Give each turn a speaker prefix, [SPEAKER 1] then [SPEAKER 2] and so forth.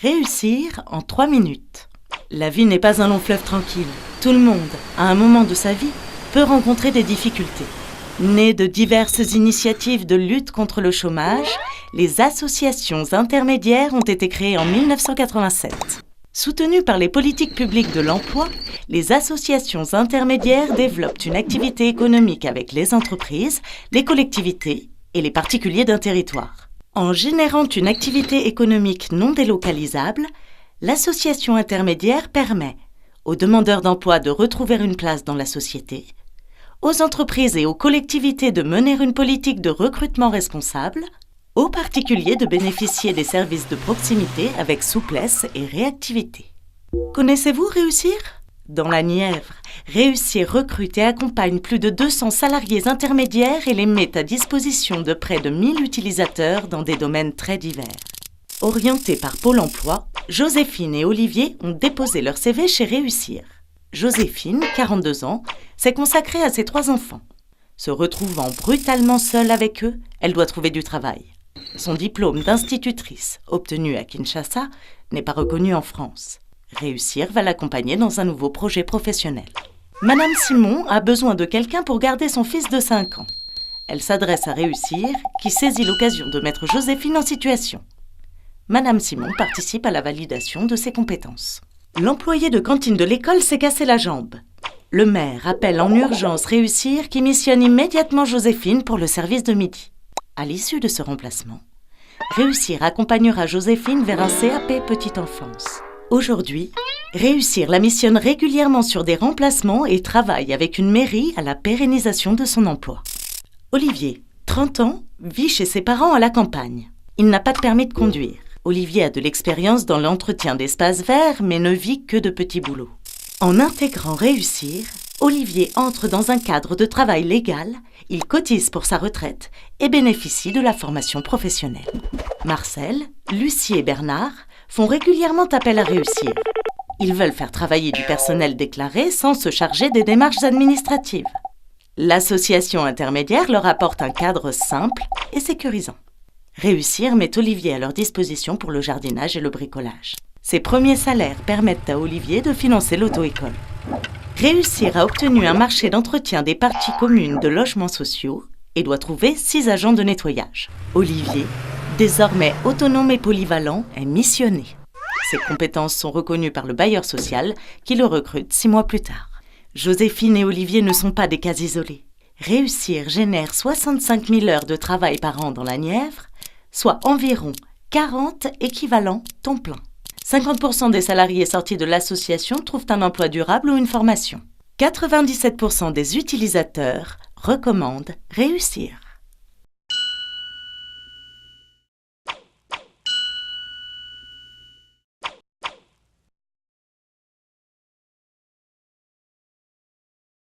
[SPEAKER 1] Réussir en 3 minutes. La vie n'est pas un long fleuve tranquille. Tout le monde, à un moment de sa vie, peut rencontrer des difficultés. Nées de diverses initiatives de lutte contre le chômage, les associations intermédiaires ont été créées en 1987. Soutenues par les politiques publiques de l'emploi, les associations intermédiaires développent une activité économique avec les entreprises, les collectivités et les particuliers d'un territoire. En générant une activité économique non délocalisable, l'association intermédiaire permet aux demandeurs d'emploi de retrouver une place dans la société, aux entreprises et aux collectivités de mener une politique de recrutement responsable, aux particuliers de bénéficier des services de proximité avec souplesse et réactivité. Connaissez-vous Réussir ? Dans la Nièvre, Réussir recrute et accompagne plus de 200 salariés intermédiaires et les met à disposition de près de 1000 utilisateurs dans des domaines très divers. Orientés par Pôle emploi, Joséphine et Olivier ont déposé leur CV chez Réussir. Joséphine, 42 ans, s'est consacrée à ses 3 enfants. Se retrouvant brutalement seule avec eux, elle doit trouver du travail. Son diplôme d'institutrice, obtenu à Kinshasa, n'est pas reconnu en France. Réussir va l'accompagner dans un nouveau projet professionnel. Madame Simon a besoin de quelqu'un pour garder son fils de 5 ans. Elle s'adresse à Réussir, qui saisit l'occasion de mettre Joséphine en situation. Madame Simon participe à la validation de ses compétences. L'employé de cantine de l'école s'est cassé la jambe. Le maire appelle en urgence Réussir qui missionne immédiatement Joséphine pour le service de midi. À l'issue de ce remplacement, Réussir accompagnera Joséphine vers un CAP Petite Enfance. Aujourd'hui, Réussir la missionne régulièrement sur des remplacements et travaille avec une mairie à la pérennisation de son emploi. Olivier, 30 ans, vit chez ses parents à la campagne. Il n'a pas de permis de conduire. Olivier a de l'expérience dans l'entretien d'espaces verts, mais ne vit que de petits boulots. En intégrant Réussir, Olivier entre dans un cadre de travail légal, il cotise pour sa retraite et bénéficie de la formation professionnelle. Marcel, Lucie et Bernard font régulièrement appel à Réussir. Ils veulent faire travailler du personnel déclaré sans se charger des démarches administratives. L'association intermédiaire leur apporte un cadre simple et sécurisant. Réussir met Olivier à leur disposition pour le jardinage et le bricolage. Ses premiers salaires permettent à Olivier de financer l'auto-école. Réussir a obtenu un marché d'entretien des parties communes de logements sociaux et doit trouver 6 agents de nettoyage. Olivier, désormais autonome et polyvalent, est missionné. Ses compétences sont reconnues par le bailleur social qui le recrute 6 mois plus tard. Joséphine et Olivier ne sont pas des cas isolés. Réussir génère 65 000 heures de travail par an dans la Nièvre, soit environ 40 équivalents temps plein. 50% des salariés sortis de l'association trouvent un emploi durable ou une formation. 97% des utilisateurs recommandent Réussir.